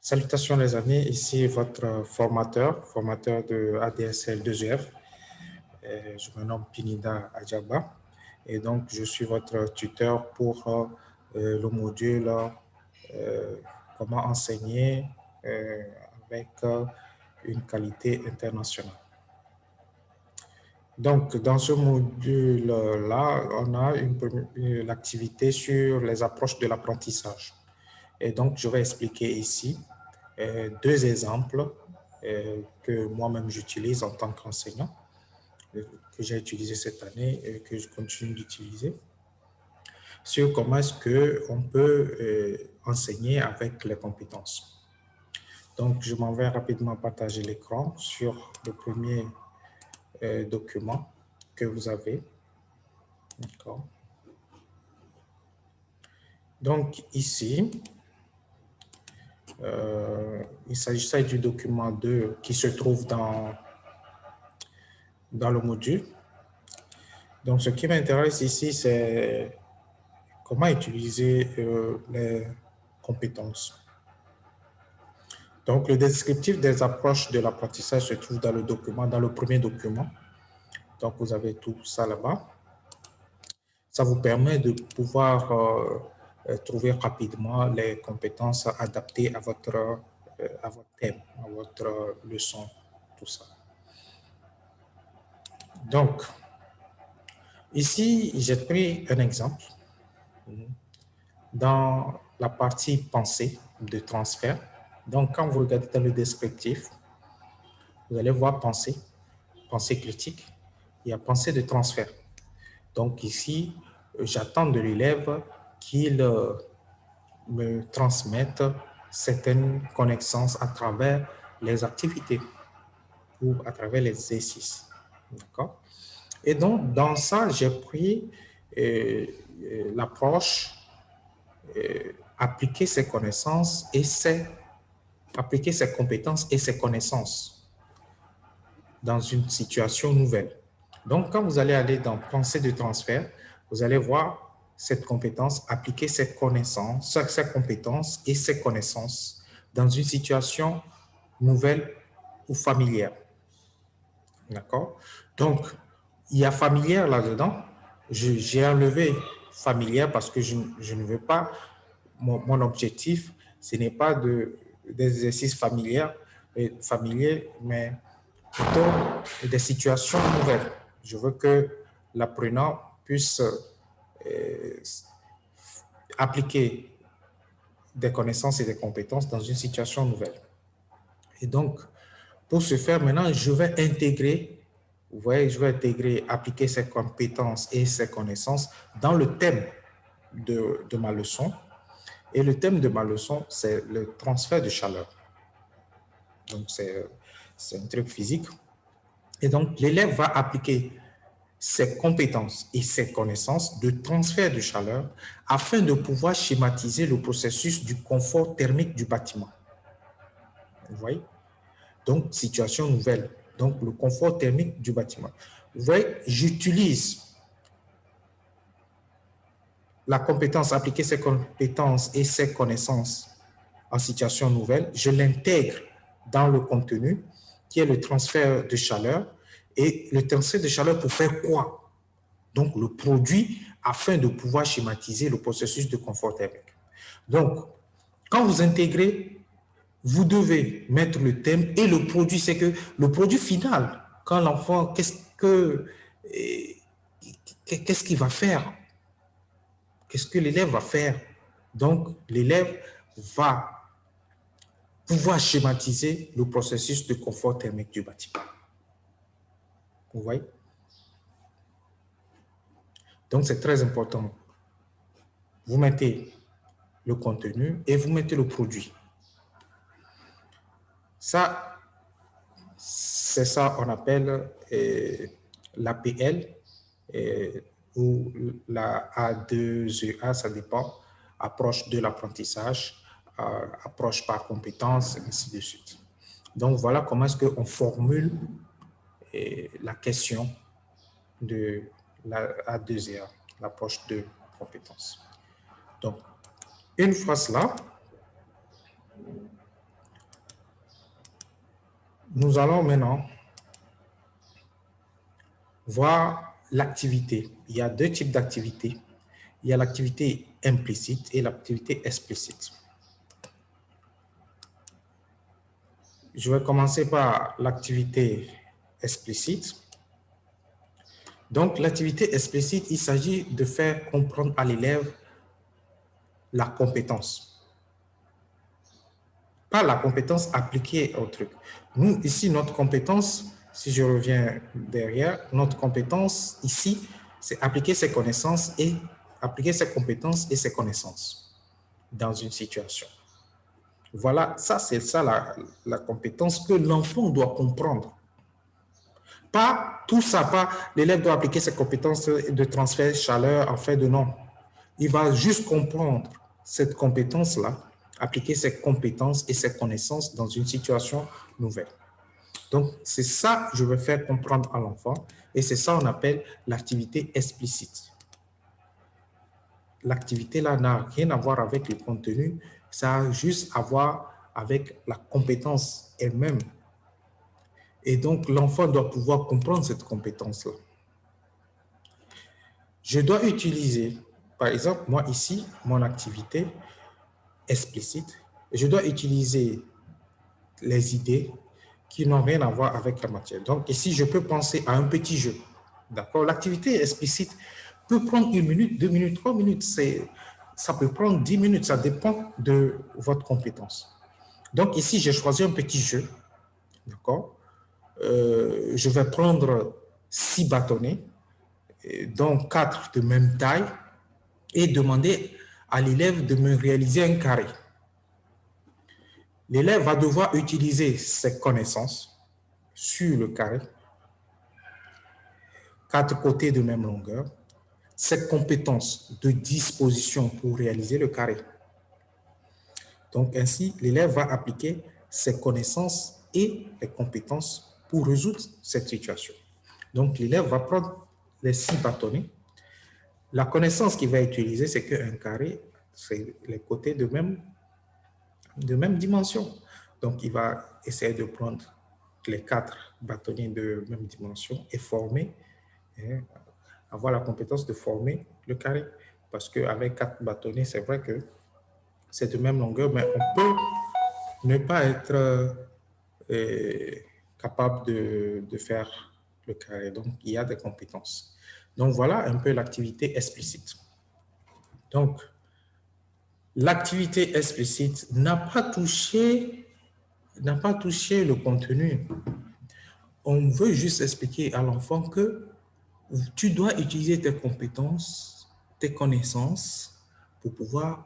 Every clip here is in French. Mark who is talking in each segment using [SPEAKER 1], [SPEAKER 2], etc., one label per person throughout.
[SPEAKER 1] Salutations les amis, ici votre formateur de ADSL 2EF. Je me nomme Pinida Adjaba et donc je suis votre tuteur pour le module comment enseigner avec une qualité internationale. Donc, dans ce module-là, on a l'activité sur les approches de l'apprentissage. Et donc, je vais expliquer ici deux exemples que moi-même j'utilise en tant qu'enseignant, que j'ai utilisé cette année et que je continue d'utiliser, sur comment est-ce qu'on peut enseigner avec les compétences. Donc, je m'en vais rapidement partager l'écran sur le premier document que vous avez. D'accord. Donc, ici, il s'agissait du document 2 qui se trouve dans le module. Donc, ce qui m'intéresse ici, c'est comment utiliser les compétences. Donc, le descriptif des approches de l'apprentissage se trouve dans le document, dans le premier document. Donc, vous avez tout ça là-bas. Ça vous permet de pouvoir trouver rapidement les compétences adaptées à votre thème, à votre leçon, tout ça. Donc, ici, j'ai pris un exemple dans la partie pensée de transfert. Donc, quand vous regardez dans le descriptif, vous allez voir pensée critique, il y a pensée de transfert. Donc ici, j'attends de l'élève qu'il me transmette certaines connaissances à travers les activités ou à travers les exercices. D'accord? Et donc, dans ça, j'ai pris l'approche appliquer ses connaissances et appliquer ses compétences et ses connaissances dans une situation nouvelle. Donc, quand vous allez aller dans pensée de transfert, vous allez voir cette compétence, appliquer ses connaissances, ses compétences et ses connaissances dans une situation nouvelle ou familière. D'accord? Donc, il y a familière là-dedans. J'ai enlevé familière parce que je ne veux pas, mon objectif, ce n'est pas des exercices familiers, mais plutôt des situations nouvelles. Je veux que l'apprenant puisse appliquer des connaissances et des compétences dans une situation nouvelle. Et donc, pour ce faire, maintenant, je vais intégrer, vous voyez, je vais intégrer, appliquer ces compétences et ces connaissances dans le thème de ma leçon. Et le thème de ma leçon, c'est le transfert de chaleur. Donc, c'est un truc physique. Et donc, l'élève va appliquer ses compétences et ses connaissances de transfert de chaleur afin de pouvoir schématiser le processus du confort thermique du bâtiment. Vous voyez? Donc, situation nouvelle. Donc, le confort thermique du bâtiment. Vous voyez, j'utilise la compétence, appliquer ses compétences et ses connaissances en situation nouvelle. Je l'intègre dans le contenu qui est le transfert de chaleur. Et le transfert de chaleur pour faire quoi? Donc, le produit afin de pouvoir schématiser le processus de confort thermique. Donc, quand vous intégrez, vous devez mettre le thème et le produit, c'est que le produit final, quand l'enfant, qu'est-ce qu'il va faire? Qu'est-ce que l'élève va faire? Donc, l'élève va pouvoir schématiser le processus de confort thermique du bâtiment. Vous voyez? Donc, c'est très important. Vous mettez le contenu et vous mettez le produit. Ça, c'est ça qu'on appelle l'APL ou la A2EA, ça dépend, approche de l'apprentissage, approche par compétence, et ainsi de suite. Donc, voilà comment est-ce qu'on formule la question de la A2EA, l'approche de compétence. Donc, une fois cela, Nous allons maintenant voir l'activité. Il y a deux types d'activités. Il y a l'activité implicite et l'activité explicite. Je vais commencer par l'activité explicite. Donc, l'activité explicite, il s'agit de faire comprendre à l'élève la compétence. Pas la compétence appliquée au truc. Nous, ici, notre compétence, si je reviens derrière, notre compétence ici, c'est appliquer ses connaissances et appliquer ses compétences et ses connaissances dans une situation. Voilà, ça, c'est ça la compétence que l'enfant doit comprendre. Pas tout ça, pas l'élève doit appliquer ses compétences de transfert chaleur en fait de non. Il va juste comprendre cette compétence-là, appliquer ses compétences et ses connaissances dans une situation nouvelle. Donc, c'est ça que je veux faire comprendre à l'enfant et c'est ça qu'on appelle l'activité explicite. L'activité là n'a rien à voir avec le contenu, ça a juste à voir avec la compétence elle-même. Et donc, l'enfant doit pouvoir comprendre cette compétence-là. Je dois utiliser, par exemple, moi ici, mon activité explicite, je dois utiliser les idées qui n'ont rien à voir avec la matière. Donc ici, je peux penser à un petit jeu. D'accord? L'activité explicite peut prendre 1 minute, 2 minutes, 3 minutes. Ça peut prendre 10 minutes. Ça dépend de votre compétence. Donc ici, j'ai choisi un petit jeu. D'accord? Je vais prendre 6 bâtonnets, dont 4 de même taille, et demander à l'élève de me réaliser un carré. L'élève va devoir utiliser ses connaissances sur le carré, 4 côtés de même longueur, ses compétences de disposition pour réaliser le carré. Donc ainsi, l'élève va appliquer ses connaissances et les compétences pour résoudre cette situation. Donc l'élève va prendre les 6 bâtonnets. La connaissance qu'il va utiliser, c'est qu'un carré, c'est les côtés de même dimension. Donc, il va essayer de prendre les 4 bâtonnets de même dimension et former, avoir la compétence de former le carré. Parce qu'avec 4 bâtonnets, c'est vrai que c'est de même longueur, mais on peut ne pas être capable de faire le carré. Donc, il y a des compétences. Donc, voilà un peu l'activité explicite. Donc, l'activité explicite n'a pas touché le contenu. On veut juste expliquer à l'enfant que tu dois utiliser tes compétences, tes connaissances pour pouvoir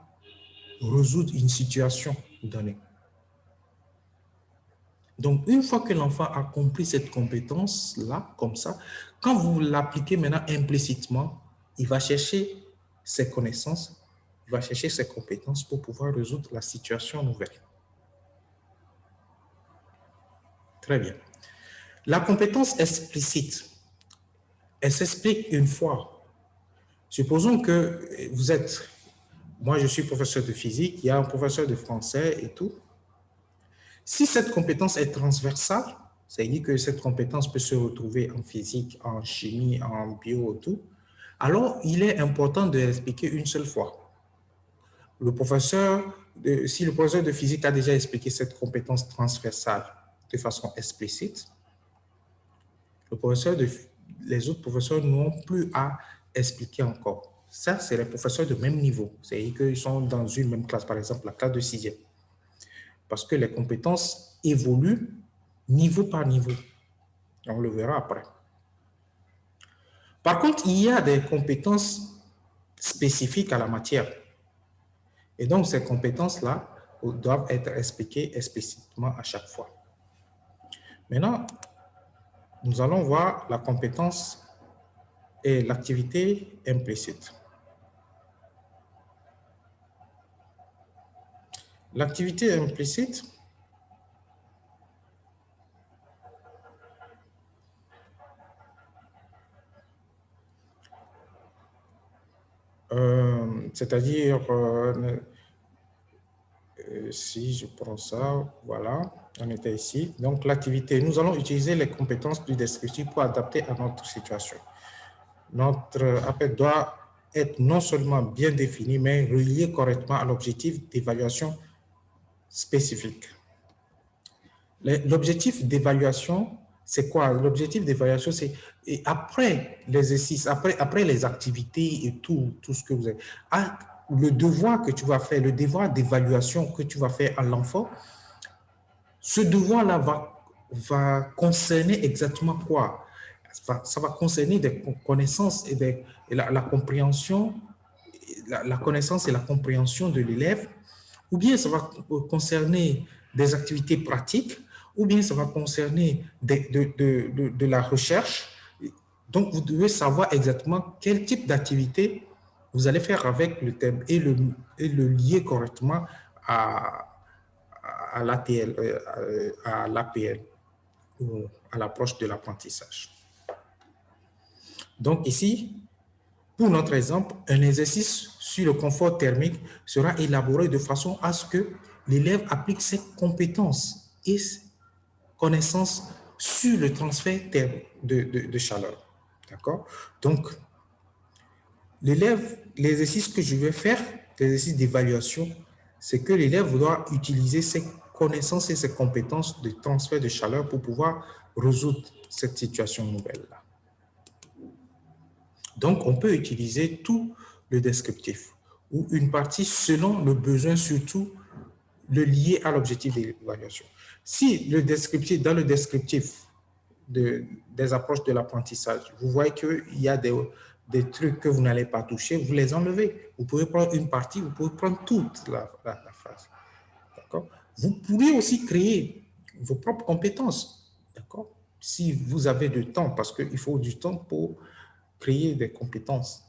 [SPEAKER 1] résoudre une situation donnée. Donc, une fois que l'enfant a compris cette compétence-là, comme ça, quand vous l'appliquez maintenant implicitement, il va chercher ses connaissances, il va chercher ses compétences pour pouvoir résoudre la situation nouvelle. Très bien. La compétence explicite, elle s'explique une fois. Supposons que vous êtes, moi je suis professeur de physique, il y a un professeur de français et tout. Si cette compétence est transversale, c'est-à-dire que cette compétence peut se retrouver en physique, en chimie, en bio, tout, alors il est important de l'expliquer une seule fois. Si le professeur de physique a déjà expliqué cette compétence transversale de façon explicite, les autres professeurs n'ont plus à expliquer encore. Ça, c'est les professeurs de même niveau. C'est-à-dire qu'ils sont dans une même classe, par exemple, la classe de 6e. Parce que les compétences évoluent niveau par niveau. On le verra après. Par contre, il y a des compétences spécifiques à la matière. Et donc, ces compétences-là doivent être expliquées explicitement à chaque fois. Maintenant, nous allons voir la compétence et l'activité implicite. L'activité implicite, c'est-à-dire Si je prends ça, voilà, on était ici. Donc, l'activité, nous allons utiliser les compétences du descriptif pour adapter à notre situation. Notre appel doit être non seulement bien défini, mais relié correctement à l'objectif d'évaluation spécifique. L'objectif d'évaluation, c'est quoi? L'objectif d'évaluation, c'est après l'exercice, après les activités et tout ce que vous avez. Le devoir que tu vas faire, le devoir d'évaluation que tu vas faire à l'enfant, ce devoir-là va concerner exactement quoi? Ça va concerner des connaissances et la compréhension, la connaissance et la compréhension de l'élève, ou bien ça va concerner des activités pratiques, ou bien ça va concerner de la recherche. Donc, vous devez savoir exactement quel type d'activité vous allez faire avec le thème et le lier correctement à, à l'ATL, à l'APL, ou à l'approche de l'apprentissage. Donc ici, pour notre exemple, un exercice sur le confort thermique sera élaboré de façon à ce que l'élève applique ses compétences et connaissances sur le transfert de chaleur. D'accord? Donc, l'exercice que je vais faire, l'exercice d'évaluation, c'est que l'élève doit utiliser ses connaissances et ses compétences de transfert de chaleur pour pouvoir résoudre cette situation nouvelle-là. Donc, on peut utiliser tout le descriptif ou une partie selon le besoin, surtout le lier à l'objectif d'évaluation. Si le descriptif, dans le descriptif des approches de l'apprentissage, vous voyez qu'il y a des trucs que vous n'allez pas toucher, vous les enlevez. Vous pouvez prendre une partie, vous pouvez prendre toute la phrase. D'accord? Vous pourriez aussi créer vos propres compétences. D'accord? Si vous avez du temps, parce qu'il faut du temps pour créer des compétences.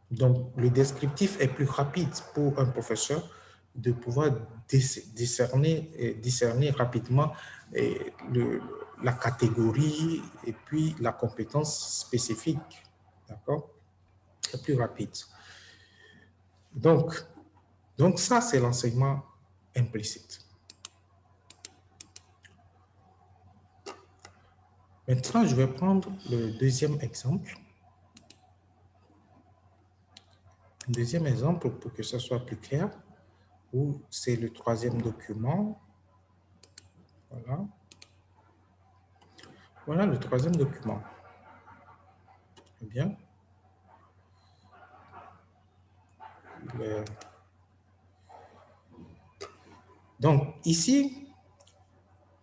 [SPEAKER 1] Donc, le descriptif est plus rapide pour un professeur de pouvoir discerner rapidement la catégorie et puis la compétence spécifique. D'accord? C'est plus rapide. Donc ça, c'est l'enseignement implicite. Maintenant, je vais prendre le deuxième exemple. Un deuxième exemple pour que ça soit plus clair, où c'est le troisième document. Voilà. Voilà le troisième document. Eh bien, donc ici,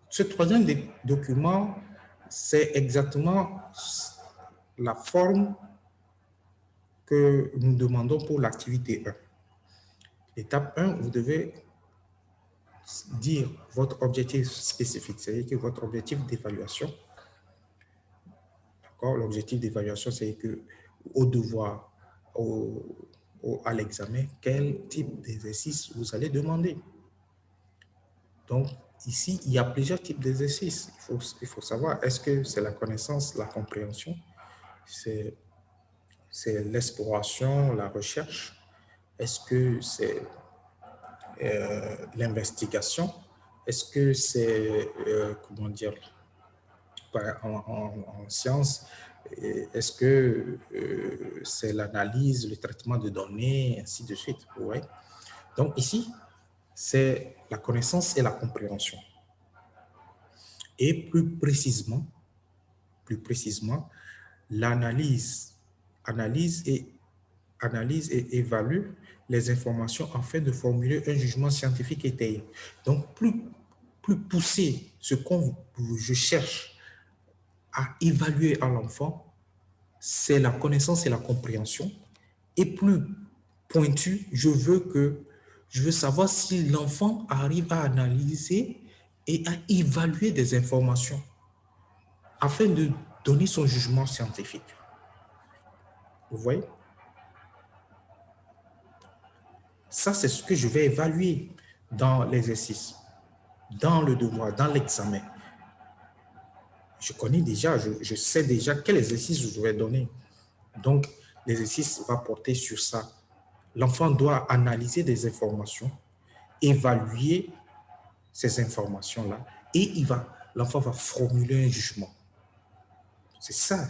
[SPEAKER 1] ce troisième document, c'est exactement la forme que nous demandons pour l'activité 1. L'étape 1, vous devez dire votre objectif spécifique, c'est-à-dire que votre objectif d'évaluation. D'accord? L'objectif d'évaluation, c'est que au devoir, à l'examen, quel type d'exercice vous allez demander. Donc, ici, il y a plusieurs types d'exercices. Il faut savoir, est-ce que c'est la connaissance, la compréhension, c'est l'exploration, la recherche, est-ce que c'est l'investigation, est-ce que c'est, comment dire, en sciences, est-ce que c'est l'analyse, le traitement de données, ainsi de suite. Ouais. Donc ici, c'est la connaissance et la compréhension. Et plus précisément, l'analyse et évalue les informations afin de formuler un jugement scientifique étayé. Donc, plus poussé ce qu'on je cherche à évaluer à l'enfant, c'est la connaissance et la compréhension. Et plus pointu, je veux savoir si l'enfant arrive à analyser et à évaluer des informations afin de donner son jugement scientifique. Vous voyez? Ça, c'est ce que je vais évaluer dans l'exercice, dans le devoir, dans l'examen. Je connais déjà, je sais déjà quel exercice je vais donner. Donc, l'exercice va porter sur ça. L'enfant doit analyser des informations évaluer ces informations-là et l'enfant va formuler un jugement. C'est ça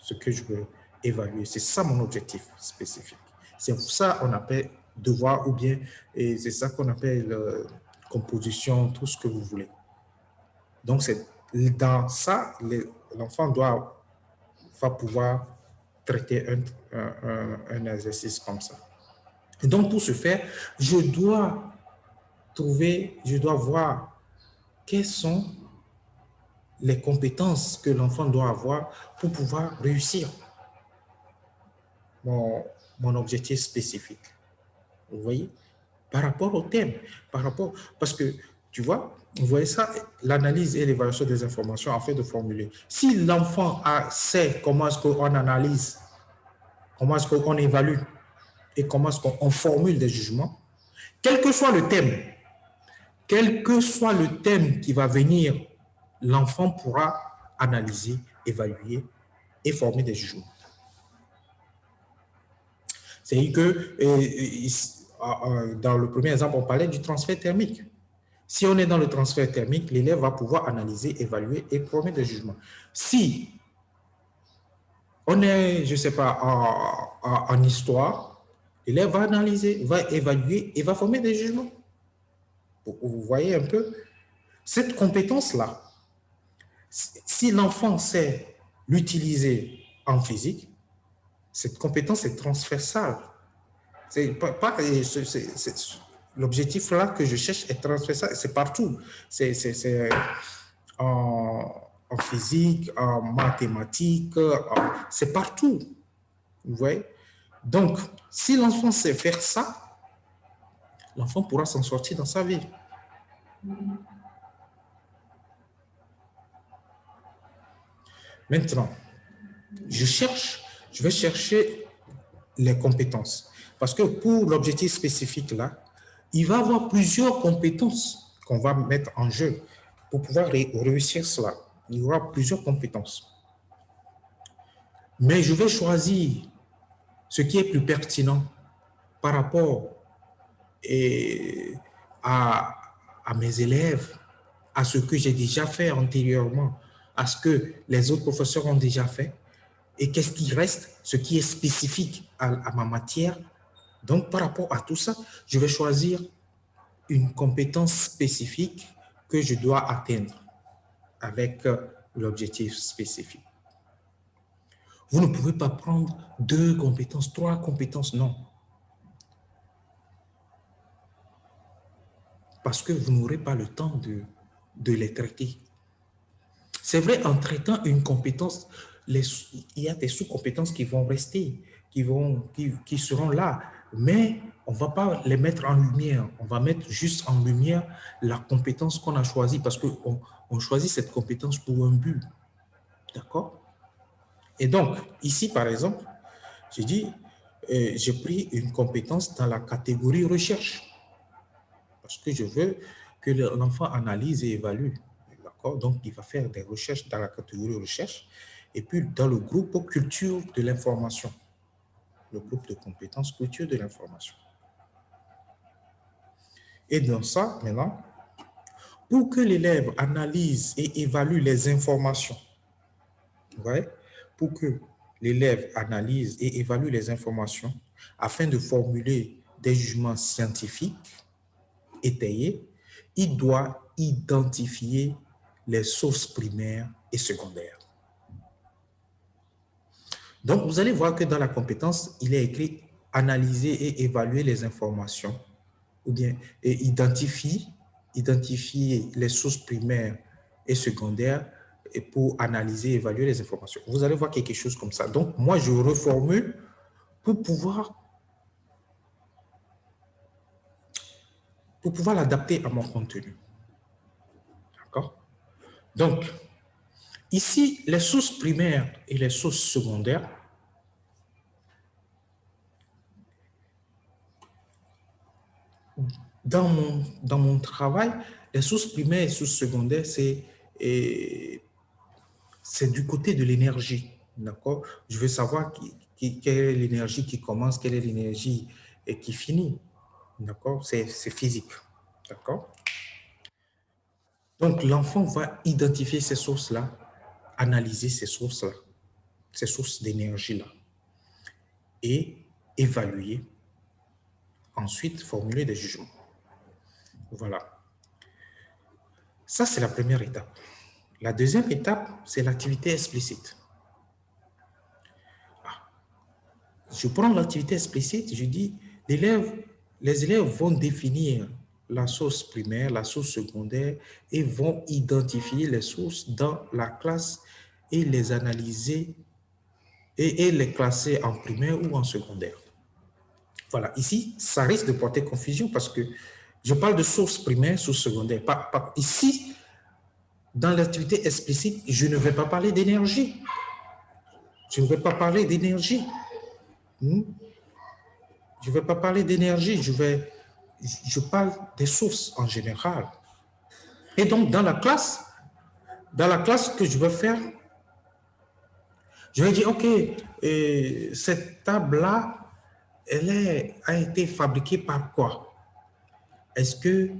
[SPEAKER 1] ce que je veux évaluer. C'est ça mon objectif spécifique. C'est ça qu'on appelle devoir ou bien, et c'est ça qu'on appelle composition, tout ce que vous voulez. Donc, c'est dans ça, l'enfant va pouvoir traiter un exercice comme ça. Et donc, pour ce faire, je dois voir quelles sont les compétences que l'enfant doit avoir pour pouvoir réussir mon objectif spécifique. Vous voyez? Par rapport au thème, parce que, tu vois, vous voyez ça, l'analyse et l'évaluation des informations afin de formuler. Si l'enfant sait comment est-ce qu'on analyse, comment est-ce qu'on évalue et comment est-ce qu'on formule des jugements, quel que soit le thème qui va venir, l'enfant pourra analyser, évaluer et former des jugements. C'est-à-dire que dans le premier exemple, on parlait du transfert thermique. Si on est dans le transfert thermique, l'élève va pouvoir analyser, évaluer et former des jugements. Si on est, je ne sais pas, en histoire, l'élève va analyser, va évaluer et va former des jugements. Vous voyez un peu cette compétence-là. Si l'enfant sait l'utiliser en physique, cette compétence est transversale. L'objectif là que je cherche est transversal, c'est partout. C'est en physique, en mathématiques, c'est partout. Vous voyez? Donc, si l'enfant sait faire ça, l'enfant pourra s'en sortir dans sa vie. Maintenant, je vais chercher les compétences. Parce que pour l'objectif spécifique là, il va y avoir plusieurs compétences qu'on va mettre en jeu pour pouvoir réussir cela. Il y aura plusieurs compétences. Mais je vais choisir ce qui est plus pertinent par rapport à mes élèves, à ce que j'ai déjà fait antérieurement, à ce que les autres professeurs ont déjà fait, et qu'est-ce qui reste, ce qui est spécifique à ma matière. Donc, par rapport à tout ça, je vais choisir une compétence spécifique que je dois atteindre avec l'objectif spécifique. Vous ne pouvez pas prendre 2 compétences, 3 compétences, non. Parce que vous n'aurez pas le temps de les traiter. C'est vrai, en traitant une compétence, il y a des sous-compétences qui vont rester, qui seront là, mais on ne va pas les mettre en lumière. On va mettre juste en lumière la compétence qu'on a choisie parce qu'on choisit cette compétence pour un but. D'accord? Et donc, ici, par exemple, j'ai dit, j'ai pris une compétence dans la catégorie recherche parce que je veux que l'enfant analyse et évalue. D'accord? Donc, il va faire des recherches dans la catégorie recherche et puis dans le groupe culture de l'information, le groupe de compétences culture de l'information. Et dans ça, maintenant, pour que l'élève analyse et évalue les informations, ouais, pour que l'élève analyse et évalue les informations afin de formuler des jugements scientifiques étayés, il doit identifier les sources primaires et secondaires. Donc, vous allez voir que dans la compétence, il est écrit analyser et évaluer les informations ou bien identifier les sources primaires et secondaires et pour analyser et évaluer les informations. Vous allez voir quelque chose comme ça. Donc, moi, je reformule pour pouvoir l'adapter à mon contenu. D'accord? Donc, ici, les sources primaires et les sources secondaires, dans mon travail, les sources primaires et sources secondaires, c'est du côté de l'énergie. D'accord? Je veux savoir quelle est l'énergie qui commence, quelle est l'énergie qui finit. D'accord? C'est physique. D'accord? Donc, l'enfant va identifier ces sources-là, analyser ces sources-là, ces sources d'énergie-là, et évaluer, ensuite formuler des jugements. Voilà. Ça, c'est la première étape. La deuxième étape, c'est l'activité explicite. Je prends l'activité explicite, je dis, les élèves vont définir la source primaire, la source secondaire et vont identifier les sources dans la classe et les analyser et les classer en primaire ou en secondaire. Voilà, ici, ça risque de porter confusion parce que je parle de source primaire, source secondaire. Ici, dans l'activité explicite, je ne vais pas parler d'énergie. Je ne vais pas parler d'énergie. Je ne vais pas parler d'énergie, je parle des sources en général. Et donc, dans la classe, que je vais faire, je vais dire, OK, cette table-là, a été fabriquée par quoi? Est-ce que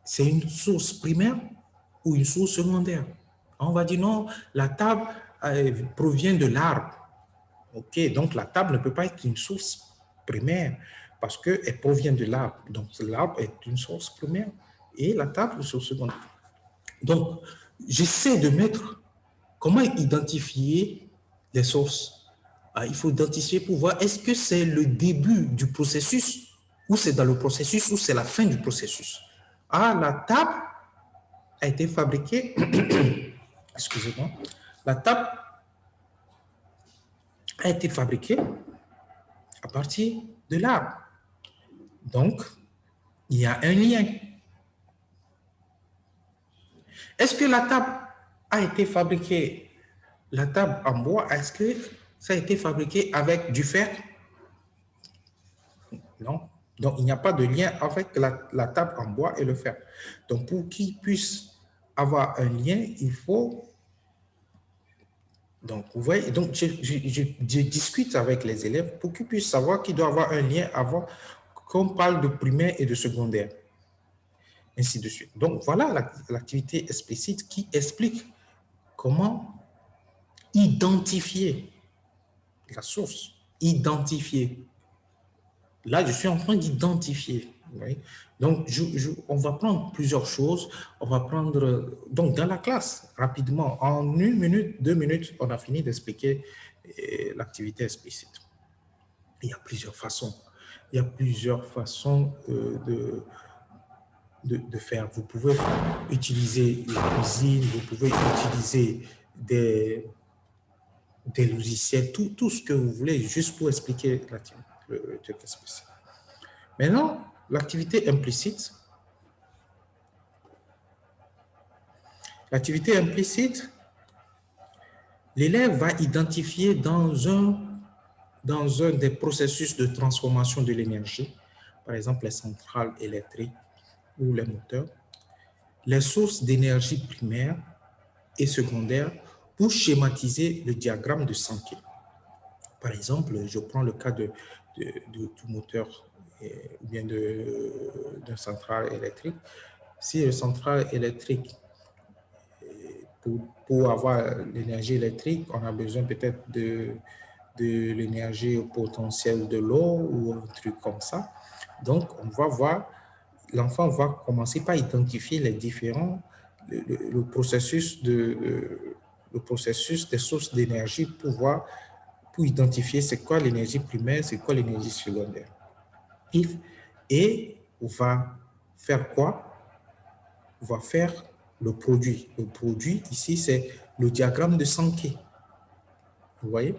[SPEAKER 1] c'est une source primaire ou une source secondaire? On va dire non, la table provient de l'arbre. OK, donc la table ne peut pas être une source primaire parce qu'elle provient de l'arbre. Donc l'arbre est une source primaire et la table une source secondaire. Donc, j'essaie de mettre comment identifier les sources. Il faut identifier pour voir est-ce que c'est le début du processus ou c'est dans le processus ou c'est la fin du processus. La table a été fabriquée, excusez-moi, la table a été fabriquée à partir de l'arbre. Donc, il y a un lien. Est-ce que la table a été fabriquée, la table en bois, est-ce que ça a été fabriqué avec du fer? Non. Donc, il n'y a pas de lien avec la table en bois et le fer. Donc, pour qu'il puisse avoir un lien, il faut... Donc, vous voyez, donc je discute avec les élèves pour qu'ils puissent savoir qu'il doit avoir un lien avant qu'on parle de primaire et de secondaire. Ainsi de suite. Donc, voilà l'activité explicite qui explique comment identifier la source. Identifier. Là, je suis en train d'identifier. Donc, on va prendre plusieurs choses. On va prendre, donc dans la classe, rapidement, en 1 minute, 2 minutes, on a fini d'expliquer l'activité explicite. Il y a plusieurs façons. Il y a plusieurs façons de faire. Vous pouvez utiliser la cuisine, vous pouvez utiliser des logiciels, tout ce que vous voulez, juste pour expliquer le truc explicite. Maintenant, l'activité implicite. L'activité implicite, l'élève va identifier dans un des processus de transformation de l'énergie, par exemple les centrales électriques ou les moteurs, les sources d'énergie primaire et secondaire pour schématiser le diagramme de Sankey. Par exemple, je prends le cas du moteur ou bien d'une centrale électrique. Si une centrale électrique, pour avoir l'énergie électrique, on a besoin peut-être de l'énergie au potentiel de l'eau ou un truc comme ça. Donc, on va voir, l'enfant va commencer par identifier les différents, le processus des sources d'énergie pour identifier c'est quoi l'énergie primaire, c'est quoi l'énergie secondaire. Et on va faire quoi? On va faire le produit. Le produit, ici, c'est le diagramme de Sankey. Vous voyez?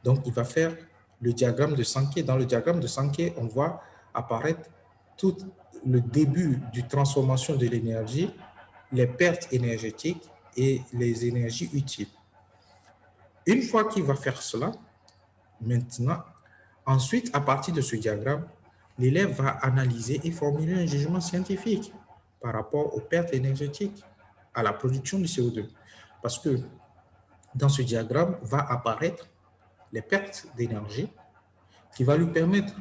[SPEAKER 1] Donc, il va faire le diagramme de Sankey. Dans le diagramme de Sankey, on voit apparaître tout le début du transformation de l'énergie, les pertes énergétiques et les énergies utiles. Une fois qu'il va faire cela, maintenant, ensuite, à partir de ce diagramme, l'élève va analyser et formuler un jugement scientifique par rapport aux pertes énergétiques, à la production du CO2. Parce que dans ce diagramme va apparaître les pertes d'énergie qui va lui permettre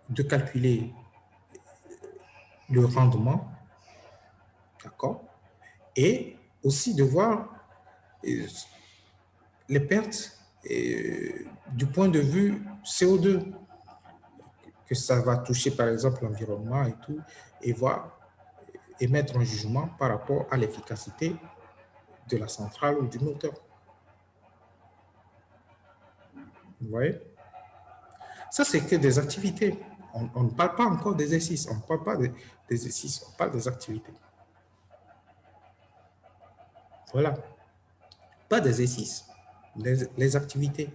[SPEAKER 1] de calculer le rendement, d'accord? Et aussi de voir les pertes du point de vue CO2, que ça va toucher par exemple l'environnement et tout, et voir, émettre un jugement par rapport à l'efficacité de la centrale ou du moteur. Vous voyez? Ça, c'est que des activités. On ne parle pas encore d'exercices, on ne parle pas des exercices, on parle des activités. Voilà. Pas d'exercices, les activités.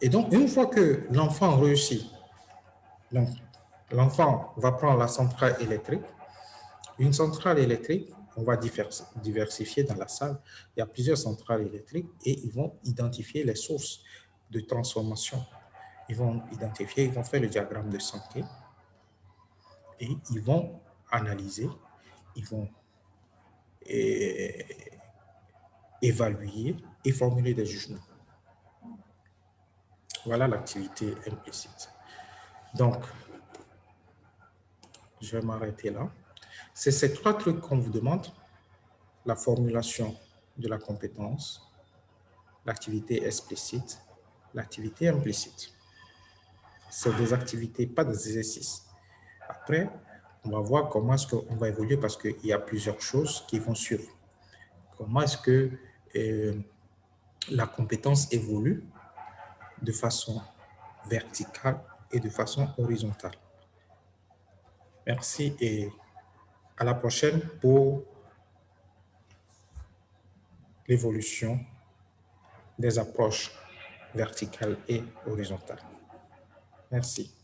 [SPEAKER 1] Et donc, une fois que l'enfant réussit, donc l'enfant va prendre la centrale électrique. Une centrale électrique, on va diversifier dans la salle. Il y a plusieurs centrales électriques et ils vont identifier les sources de transformation. Ils vont identifier, ils vont faire le diagramme de santé et ils vont analyser, ils vont évaluer et formuler des jugements. Voilà l'activité implicite. Donc, je vais m'arrêter là. C'est ces trois trucs qu'on vous demande: la formulation de la compétence, l'activité explicite, l'activité implicite. C'est des activités, pas des exercices. Après, on va voir comment est-ce qu'on va évoluer parce qu'il y a plusieurs choses qui vont suivre. Comment est-ce que la compétence évolue de façon verticale et de façon horizontale. Merci et à la prochaine pour l'évolution des approches verticales et horizontales. Merci.